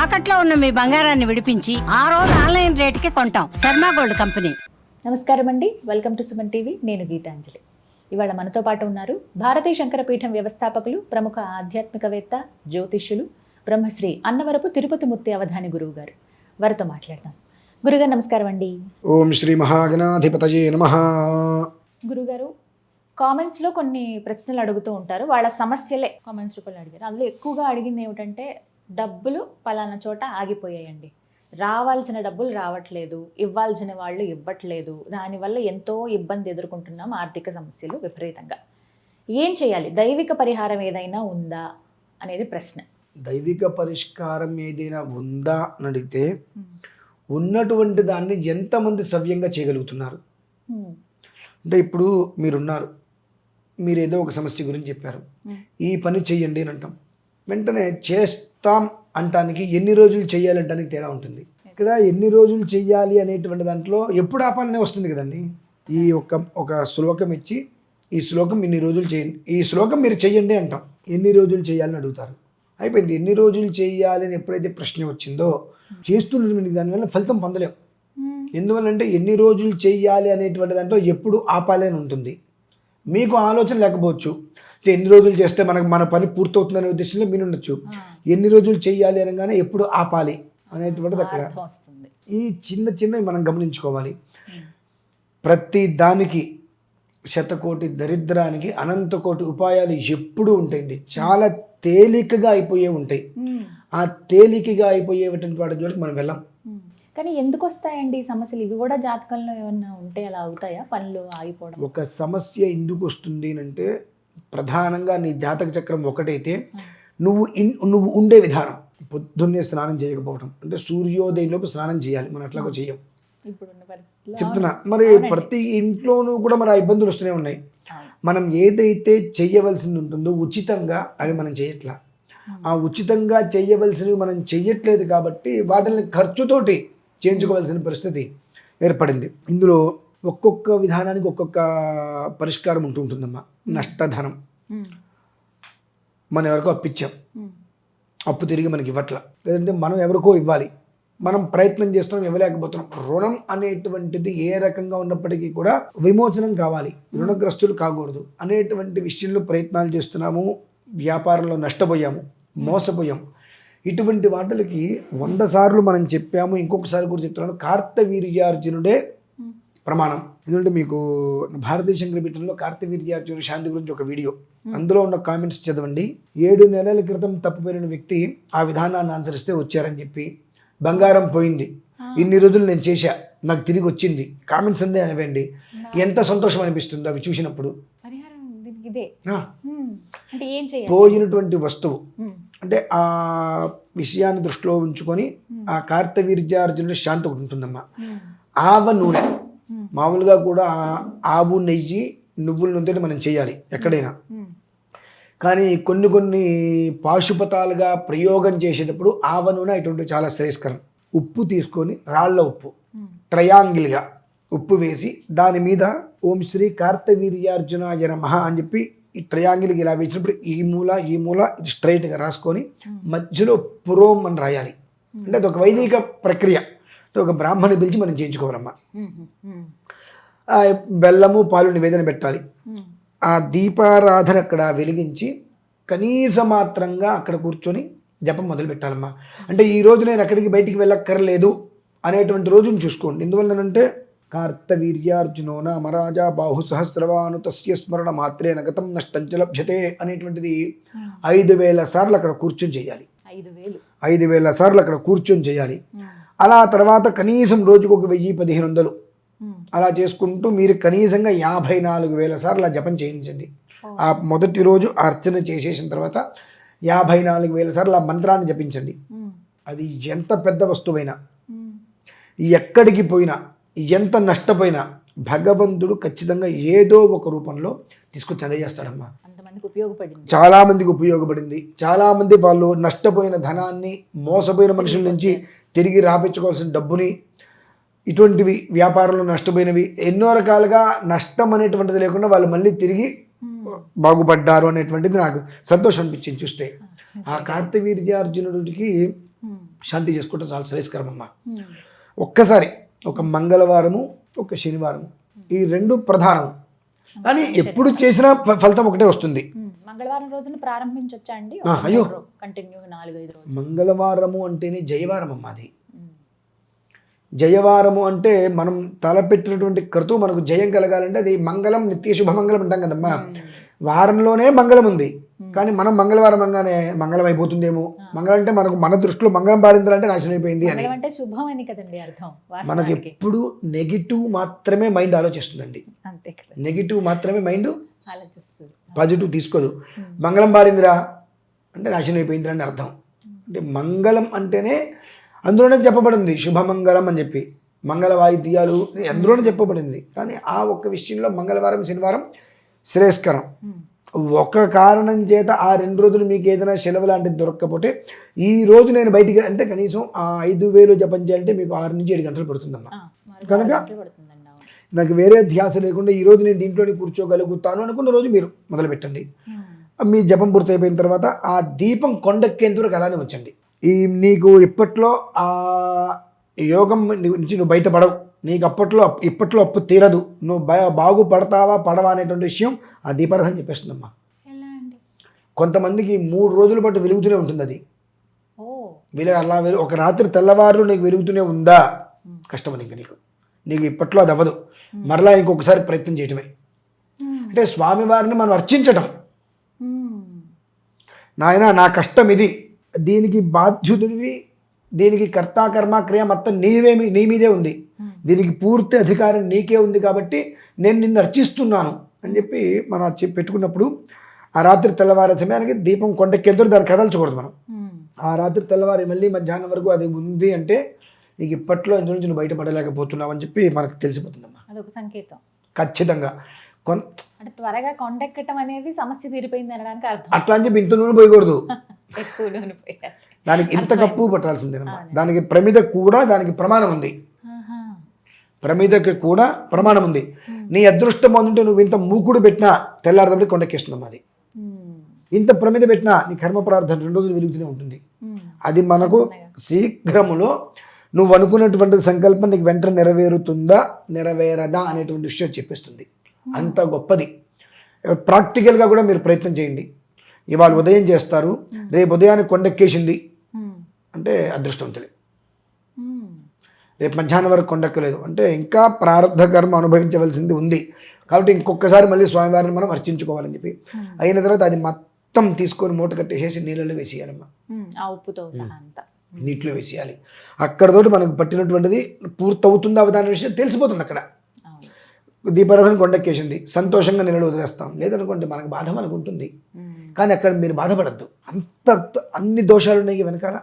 తాకట్లో ఉన్న మీ బంగారాన్ని విడిపించి ఆ రోజు ఆన్లైన్ రేటుకి కొంటాం. Sharma gold company. నమస్కారం అండి, వెల్కమ్ టు సుమన్ టీవీ. నేను గీతాంజలి. ఇవాళ మనతో పాటు ఉన్నారు భారతీయ శంకరపీఠం వ్యవస్థాపకులు, ప్రముఖ ఆధ్యాత్మికవేత్త, జ్యోతిష్యులు, బ్రహ్మశ్రీ అన్నవరపు తిరుపతి మూర్తి అవధాని గురువు గారు. వారితో మాట్లాడదాం. గురుగారు నమస్కారం అండి. ఓం శ్రీ మహాగణాధిపతయే నమః. గురుగారు, కామెంట్స్లో కొన్ని ప్రశ్నలు అడుగుతూ ఉంటారు. వాళ్ళ సమస్యలే కామెంట్స్ రూపంలో అడిగారు. అందులో ఎక్కువగా అడిగింది ఏమిటంటే, డబ్బులు పలానా చోట ఆగిపోయాయండి, రావాల్సిన డబ్బులు రావట్లేదు, ఇవ్వాల్సిన వాళ్ళు ఇవ్వట్లేదు, దానివల్ల ఎంతో ఇబ్బంది ఎదుర్కొంటున్నాం, ఆర్థిక సమస్యలు విపరీతంగా. ఏం చేయాలి? దైవిక పరిహారం ఏదైనా ఉందా అనేది ప్రశ్న. దైవిక పరిష్కారం ఏదైనా ఉందా అని అడిగితే, ఉన్నటువంటి దాన్ని ఎంతమంది సవ్యంగా చేయగలుగుతున్నారు అంటే, ఇప్పుడు మీరున్నారు, మీరు ఏదో ఒక సమస్య గురించి చెప్పారు, ఈ పని చెయ్యండి అని అంటాం. వెంటనే చేస్తాం అంటానికి ఎన్ని రోజులు చెయ్యాలంటానికి తేడా ఉంటుంది. ఇక్కడ ఎన్ని రోజులు చెయ్యాలి అనేటువంటి దాంట్లో ఎప్పుడు ఆపాలనే వస్తుంది కదండి. ఈ ఒక శ్లోకం ఇచ్చి, ఈ శ్లోకం ఇన్ని రోజులు చేయండి, ఈ శ్లోకం మీరు చెయ్యండి అంటాం. ఎన్ని రోజులు చేయాలని అడుగుతారు. అయిపోయింది. ఎన్ని రోజులు చేయాలి అని ఎప్పుడైతే ప్రశ్న వచ్చిందో, చేస్తున్నటువంటి దానివల్ల ఫలితం పొందలేం. ఎందువల్లంటే ఎన్ని రోజులు చేయాలి అనేటువంటి దాంట్లో ఎప్పుడు ఆపాలి అని ఉంటుంది. మీకు ఆలోచన లేకపోవచ్చు, ఎన్ని రోజులు చేస్తే మన పని పూర్తవుతుందనే ఉద్దేశంలో మీరు ఉండొచ్చు. ఎన్ని రోజులు చేయాలి అనగానే ఎప్పుడు ఆపాలి అనేటువంటిది అక్కడ. ఈ చిన్నవి మనం గమనించుకోవాలి. ప్రతి దానికి శతకోటి దరిద్రానికి అనంతకోటి ఉపాయాలు ఎప్పుడూ ఉంటాయండి. చాలా తేలికగా అయిపోయే ఉంటాయి. ఆ తేలికగా అయిపోయేటువంటి వాటి జోలికి మనం వెళ్ళాం. కానీ ఎందుకు వస్తాయండి ఈ సమస్యలు? ఇవి కూడా జాతకంలో ఏమన్నా ఉంటే అలా అవుతాయా, పనులు ఆగిపోవడం? ఒక సమస్య ఎందుకు వస్తుంది అంటే, ప్రధానంగా నీ జాతక చక్రం ఒకటైతే, నువ్వు ఉండే విధానం. పొద్దున్నే స్నానం చేయకపోవడం అంటే, సూర్యోదయంలోపు స్నానం చేయాలి, మనం అట్లాగో చెయ్యం. చెప్తున్నా మరి, ప్రతి ఇంట్లోనూ కూడా మరి ఆ ఇబ్బందులు వస్తూనే ఉన్నాయి. మనం ఏదైతే చెయ్యవలసింది ఉంటుందో ఉచితంగా అవి మనం చేయట్లా. ఆ ఉచితంగా చేయవలసినవి మనం చెయ్యట్లేదు కాబట్టి వాటిని ఖర్చుతోటి చేయించుకోవాల్సిన పరిస్థితి ఏర్పడింది. ఇందులో ఒక్కొక్క విధానానికి ఒక్కొక్క పరిష్కారం ఉంటుందమ్మా. నష్టధనం, మనం ఎవరికో అప్పిచ్చాం, అప్పు తిరిగి మనకి ఇవ్వట్ల, లేదంటే మనం ఎవరికో ఇవ్వాలి, మనం ప్రయత్నం చేస్తున్నాం, ఇవ్వలేకపోతున్నాం. రుణం అనేటువంటిది ఏ రకంగా ఉన్నప్పటికీ కూడా విమోచనం కావాలి, రుణగ్రస్తులు కాకూడదు అనేటువంటి విషయంలో ప్రయత్నాలు చేస్తున్నాము. వ్యాపారంలో నష్టపోయాము, మోసపోయాము. ఇటువంటి వాటికి 100 సార్లు మనం చెప్పాము. ఇంకొకసారి కూడా చెప్తున్నాను, కార్తవీర్యార్జునుడే ప్రమాణం. ఎందుకంటే మీకు భారతీయ శంకరపీఠంలో కార్తవీర్యార్జునుడి శాంతి గురించి ఒక వీడియో, అందులో ఉన్న కామెంట్స్ చదవండి. 7 నెలల క్రితం తప్పుపోయిన వ్యక్తి ఆ విధానాన్ని అనుసరిస్తే వచ్చారని చెప్పి, బంగారం పోయింది, ఇన్ని రోజులు నేను చేశా, నాకు తిరిగి వచ్చింది, కామెంట్స్ అందే అనివ్వండి. ఎంత సంతోషం అనిపిస్తుందో అవి చూసినప్పుడు. పోయినటువంటి వస్తువు అంటే ఆ విషయాన్ని దృష్టిలో ఉంచుకొని ఆ కార్తవీర్యార్జునుడి శాంతి ఒకటి ఉంటుందమ్మా. ఆవ నూనె, మామూలుగా కూడా ఆవు నెయ్యి నువ్వుల నూనెతో మనం చేయాలి ఎక్కడైనా. కానీ కొన్ని పాశుపతాలుగా ప్రయోగం చేసేటప్పుడు ఆవ నూనె ఇటువంటి చాలా శ్రేయస్కరం. ఉప్పు తీసుకొని, రాళ్ల ఉప్పు ట్రయాంగిల్గా ఉప్పు వేసి, దాని మీద ఓం శ్రీ కార్తవీర్యార్జునాయ నమః అని చెప్పి ఈ ట్రయాంగిల్కి ఇలా వేసినప్పుడు ఈ మూల ఇది స్ట్రైట్గా రాసుకొని, మధ్యలో పురోం అని రాయాలి. అంటే అది ఒక వైదిక ప్రక్రియ. ఒక బ్రాహ్మణి పిలిచి మనం చేయించుకోవాలమ్మా. బెల్లము పాలు నివేదన పెట్టాలి. ఆ దీపారాధన అక్కడ వెలిగించి కనీస మాత్రంగా అక్కడ కూర్చొని జపం మొదలు పెట్టాలమ్మా. అంటే ఈ రోజు నేను ఎక్కడికి బయటికి వెళ్ళక్కర్లేదు అనేటువంటి రోజుని చూసుకోండి. ఎందువల్లనంటే, కార్తవీర్యార్జునో నామరాజా బాహు సహస్రవాను తస్య స్మరణ మాత్రే నగతం నష్టంచ లభ్యతే అనేటువంటిది 5000 సార్లు అక్కడ కూర్చొని చేయాలి. 5000 సార్లు అక్కడ కూర్చొని చేయాలి. అలా తర్వాత కనీసం రోజుకు 1000-1500 అలా చేసుకుంటూ మీరు కనీసంగా 54,000 సార్లు ఆ జపం చేయించండి. ఆ మొదటి రోజు అర్చన చేసేసిన తర్వాత 54,000 సార్లు ఆ మంత్రాన్ని జపించండి. అది ఎంత పెద్ద వస్తువైనా, ఎక్కడికి పోయినా, ఎంత నష్టపోయినా భగవంతుడు ఖచ్చితంగా ఏదో ఒక రూపంలో తీసుకొచ్చి అందజేస్తాడమ్మా. చాలా మందికి ఉపయోగపడింది. చాలా మంది వాళ్ళు నష్టపోయిన ధనాన్ని, మోసపోయిన మనుషుల నుంచి తిరిగి రాపించుకోవాల్సిన డబ్బుని, ఇటువంటివి వ్యాపారంలో నష్టపోయినవి ఎన్నో రకాలుగా నష్టం అనేటువంటిది లేకుండా వాళ్ళు మళ్ళీ తిరిగి బాగుపడ్డారు అనేటువంటిది నాకు సంతోషం అనిపించింది చూస్తే. ఆ కార్తవీర్యార్జునుడికి శాంతి చేసుకోవటం చాలా శ్రేయస్కరం అమ్మ. ఒక్కసారి ఒక మంగళవారము ఒక శనివారము ఈ రెండు ప్రధానం, కానీ ఎప్పుడు చేసినా ఫలితం ఒకటే వస్తుంది. మంగళవారం రోజున ప్రారంభించొచ్చా అండి? అయ్యో కంటిన్యూ 4-5 రోజులు. మంగళవారము అంటేనే జయవారం అమ్మ. అది జయవారము అంటే మనం తలపెట్టినటువంటి క్రతువు మనకు జయం కలగాలంటే అది మంగళం, నిత్య శుభమంగళం అంటాం కదమ్మా. వారంలోనే మంగళం ఉంది, కానీ మనం మంగళవారం అనగానే మంగళం అయిపోతుందేమో. మంగళం అంటే మనకు మన దృష్టిలో మంగళం పాడించాలంటే నాశనం అయిపోయింది అని. అంటే శుభం అని కదండి అర్థం. మనకు ఎప్పుడు నెగిటివ్ మాత్రమే మైండ్ ఆలోచిస్తుందండి. అంతే కదా, నెగిటివ్ మాత్రమే మైండ్ ఆలోచిస్తుంది, పాజిటివ్ తీసుకోదు. మంగళం పాడిందిరా అంటే నాశనం అయిపోయిందిరా అని అర్థం. అంటే మంగళం అంటేనే అందులోనే చెప్పబడింది శుభమంగళం అని చెప్పి, మంగళ వాయిద్యాలు అందులోనే చెప్పబడింది. కానీ ఆ ఒక్క విషయంలో మంగళవారం శనివారం శ్రేయస్కరం. ఒక కారణం చేత ఆ 2 రోజులు మీకు ఏదైనా సెలవు లాంటిది దొరక్కపోతే ఈ రోజు నేను బయటికి అంటే కనీసం ఆ 5,000 జపం చేయాలంటే మీకు 6 నుంచి 7 గంటలు పడుతుందమ్మా. కనుక నాకు వేరే ధ్యాస లేకుండా ఈ రోజు నేను దీంట్లోనే కూర్చోగలుగుతాను అనుకున్న రోజు మీరు మొదలు పెట్టండి. మీ జపం పూర్తి అయిపోయిన తర్వాత ఆ దీపం కొండెక్కేంత వరకు అలానే ఉంచండి. నీకు ఇప్పట్లో ఆ యోగం నుంచి నువ్వు బయటపడవు, నీకు ఇప్పట్లో అప్పు తీరదు, నువ్వు బాగుపడతావా పడవా అనేటువంటి విషయం ఆ దీపారాధన చెప్పేస్తుందమ్మా. కొంతమందికి 3 రోజుల పాటు వెలుగుతూనే ఉంటుంది అది. అలా ఒక రాత్రి తెల్లవారు నీకు వెలుగుతూనే ఉందా, కష్టం అది. నీకు ఇప్పట్లో అది అవ్వదు, మరలా ఇంకొకసారి ప్రయత్నం చేయటమే. అంటే స్వామివారిని మనం అర్చించటం, నాయన నా కష్టం ఇది, దీనికి బాధ్యుడివి, దీనికి కర్తా కర్మ క్రియ మొత్తం నీ మీదే ఉంది, దీనికి పూర్తి అధికారం నీకే ఉంది కాబట్టి నేను నిన్ను అర్చిస్తున్నాను అని చెప్పి మనం పెట్టుకున్నప్పుడు ఆ రాత్రి తెల్లవారే సమయానికి దీపం కొండెక్కేందుకు దాన్ని కదల్చకూడదు మనం. ఆ రాత్రి తెల్లవారి మళ్ళీ మధ్యాహ్నం వరకు అది ఉంది అంటే నీకు ఇప్పట్లో ఇందు నుంచి నువ్వు బయటపడలేకపోతున్నావు అని చెప్పి మనకు తెలిసిపోతుందమ్మా. అదొక సంకేతం ఖచ్చితంగా. అంటే త్వరగా కొండెక్కటం అనేది సమస్య తీరిపోయింది అనడానికి అర్థం. అట్లా అని చెప్పి ఇంత నూనె పోయకూడదు, ఎక్కువ నూనె పోయాలి, దానికి ఇంత కప్పు పట్టాల్సిందేనమ్మా. దానికి ప్రమిద కూడా దానికి ప్రమాణం ఉంది, ప్రమిదకి కూడా ప్రమాణం ఉంది. నీ అదృష్టం అందుంటే నువ్వు ఇంత మూకుడు పెట్టినా తెల్లారదంటే కొండెక్కేస్తుందమ్మా. అది ఇంత ప్రమిద పెట్టినా నీ కర్మ ప్రార్థన 2 రోజులు వెలుగుతూనే ఉంటుంది. అది మనకు శీఘ్రములో నువ్వు అనుకున్నటువంటి సంకల్పం నీకు వెంటనే నెరవేరుతుందా నెరవేరదా అనేటువంటి విషయం చెప్పేస్తుంది. అంత గొప్పది. ప్రాక్టికల్గా కూడా మీరు ప్రయత్నం చేయండి. ఇవాళ ఉదయం చేస్తారు, రేపు ఉదయానికి కొండెక్కేసింది అంటే అదృష్టవంతులే. రేపు మధ్యాహ్నం వరకు కొండెక్కలేదు అంటే ఇంకా ప్రారంభ కర్మ అనుభవించవలసింది ఉంది. కాబట్టి ఇంకొకసారి మళ్ళీ స్వామివారిని మనం అర్చించుకోవాలని చెప్పి అయిన తర్వాత అది మొత్తం తీసుకొని మూట కట్టేసేసి నీళ్ళలో వేసేయాలమ్మా. నీటిలో వేసేయాలి. అక్కడతోటి మనకు పట్టినటువంటిది పూర్తవుతుందా అవదాన విషయం తెలిసిపోతుంది. అక్కడ దీపారాధన కొండెక్కేసింది, సంతోషంగా నీళ్ళు వదిలేస్తాం. లేదనుకోండి మనకు బాధ మనకు ఉంటుంది, కానీ అక్కడ మీరు బాధపడద్దు. అన్ని దోషాలు ఉన్నాయి వెనకాల,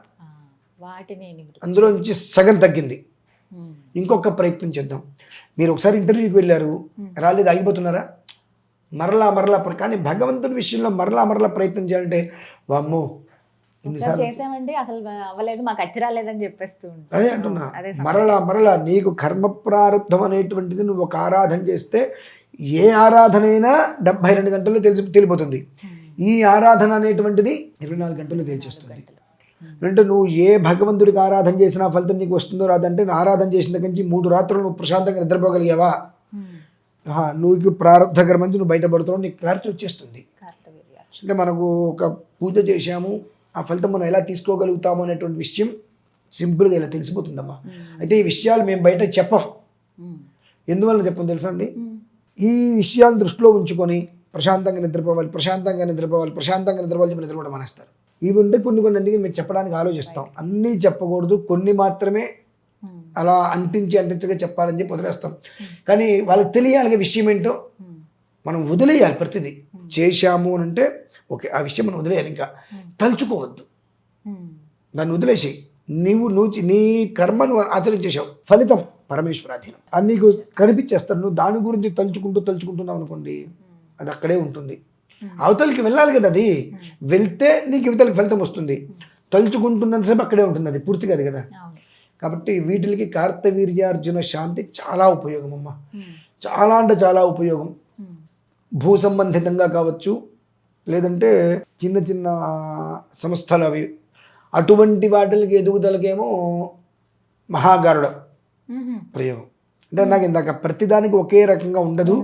అందులో నుంచి సగం తగ్గింది. ఇంకొక ప్రయత్నం చేద్దాం. మీరు ఒకసారి ఇంటర్వ్యూకి వెళ్ళారు, రాలేదు, ఆగిపోతున్నారా? మరలా కానీ భగవంతుడి విషయంలో మరలా ప్రయత్నం చేయాలంటే వామ్మో చేసామండి అసలు అవ్వలేదు, మాకు అచ్చి రాలేదని చెప్పేస్తూ ఉంటాం. అదే అంటున్నా, మరలా నీకు కర్మ ప్రారంభం అనేటువంటిది నువ్వు ఒక ఆరాధన చేస్తే ఏ ఆరాధనైనా 72 గంటల్లో తెలిపోతుంది. ఈ ఆరాధన అనేటువంటిది 24 గంటల్లో తెలిచేస్తుంది. అంటే నువ్వు ఏ భగవంతుడికి ఆరాధన చేసినా ఫలితం నీకు వస్తుందో రాదంటే ఆరాధన చేసిన దగ్గర నుంచి 3 రాత్రులు నువ్వు ప్రశాంతంగా నిద్రపోగలిగావా, నువ్వు ప్రారంభ కర్మ నుంచి నువ్వు బయటపడుతున్నావు, నీకు క్లారిటీ వచ్చేస్తుంది. అంటే మనకు ఒక పూజ చేశాము, ఆ ఫలితం మనం ఎలా తీసుకోగలుగుతాము అనేటువంటి విషయం సింపుల్గా ఇలా తెలిసిపోతుందమ్మా. అయితే ఈ విషయాలు మేము బయట చెప్పం. ఎందువల్ల చెప్పం తెలుసా అండి? ఈ విషయాలు దృష్టిలో ఉంచుకొని ప్రశాంతంగా నిద్రపోవాలి చెప్పి నిద్రపోవడం మానేస్తారు. ఇవి ఉంటే కొన్ని అందుకే మేము చెప్పడానికి ఆలోచిస్తాం. అన్నీ చెప్పకూడదు, కొన్ని మాత్రమే అలా అంటించగా చెప్పాలని చెప్పి వదిలేస్తాం. కానీ వాళ్ళకి తెలియాలి విషయం ఏంటో మనం వదిలేయాలి. ప్రతిదీ చేశాము అని అంటే ఓకే, ఆ విషయం మనం వదిలేయాలి. ఇంకా తలుచుకోవద్దు, దాన్ని వదిలేసి నువ్వు నీ కర్మను ఆచరించేసావు, ఫలితం పరమేశ్వరాధీనం. అది నీకు కనిపించేస్తాడు. నువ్వు దాని గురించి తలుచుకుంటున్నావు అనుకోండి, అది అక్కడే ఉంటుంది. అవతలకి వెళ్ళాలి కదా, అది వెళ్తే నీకు ఇవతలకి ఫలితం వస్తుంది. తలుచుకుంటున్నంతసేపు అక్కడే ఉంటుంది, అది పూర్తిగా అది కదా. కాబట్టి వీటికి కార్తవీర్యార్జున శాంతి చాలా ఉపయోగం అమ్మ, చాలా అంటే చాలా ఉపయోగం. భూ సంబంధితంగా కావచ్చు, లేదంటే చిన్న సంస్థలు అవి అటువంటి వాటికి ఎదుగుదలకేమో మహాగారుడ ప్రయోగం. అంటే నాకు ఇందాక ప్రతిదానికి ఒకే రకంగా ఉండదు,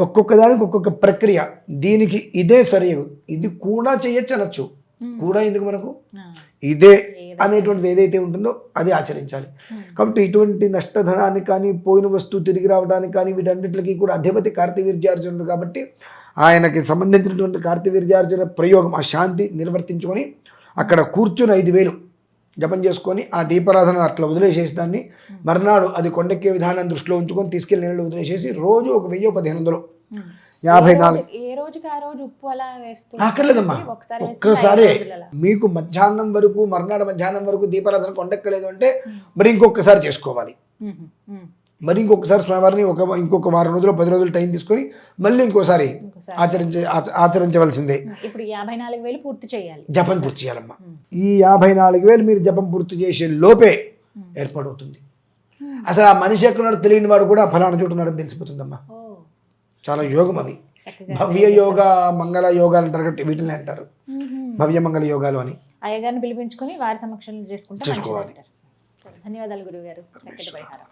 ఒక్కొక్క దానికి ఒక్కొక్క ప్రక్రియ. దీనికి ఇదే సరియు, ఇది కూడా చేయొచ్చు అనొచ్చు. కూడా ఎందుకు మనకు, ఇదే అనేటువంటిది ఏదైతే ఉంటుందో అది ఆచరించాలి. కాబట్టి ఇటువంటి నష్టధనాన్ని కానీ, పోయిన వస్తువు తిరిగి రావడానికి కానీ, వీటన్నిటికీ కూడా అధిపతి కార్తవీర్యార్జునుడు కాబట్టి ఆయనకి సంబంధించినటువంటి కార్తవీర్యార్జున ప్రయోగం, ఆ శాంతి నిర్వర్తించుకొని అక్కడ కూర్చుని 5,000 జపం చేసుకొని ఆ దీపారాధన అట్లా వదిలేసేసి దాన్ని మర్నాడు అది కొండెక్కే విధానం దృష్టిలో ఉంచుకొని తీసుకెళ్లి నీళ్ళు వదిలేసేసి రోజు 1,000-1,500 54 ఏ రోజుకి ఆ రోజు ఉప్పు అలా వేస్తూ అక్కర్లేదమ్మా. ఒక్కసారి మీకు మధ్యాహ్నం వరకు, మర్నాడు మధ్యాహ్నం వరకు దీపారాధన కొండెక్కలేదు అంటే మరి ఇంకొకసారి చేసుకోవాలి. మరి ఇంకొకసారి స్వామివారిని ఇంకొక వారం రోజులు 10 రోజులు టైం తీసుకొని మళ్ళీ ఇంకోసారి ఆచరించవలసిందే. ఇప్పుడు 54,000 పూర్తి చేయాలి, జపం పూర్తి చేయాలమ్మా. ఈ 54,000 మీరు జపం పూర్తి చేసే లోపే ఏర్పాటవుతుంది. అసలు ఆ మనిషి ఎక్కడున్నాడు తెలియని వాడు కూడా ఫలానా చోటు ఉన్నాడని తెలిసిపోతుందమ్మా. చాలా యోగం అవి. భవ్య యోగ, మంగళ యోగాలు అంటారు కాబట్టి వీటిని అంటారు భవ్య మంగళ యోగాలు అని. అయ్యగారిని పిలిపించుకొని వారి సమక్షంలో చేసుకోవాలి. చేసుకోవాలి. ధన్యవాదాలు గురువు గారు. చక్కటి పరిహారం.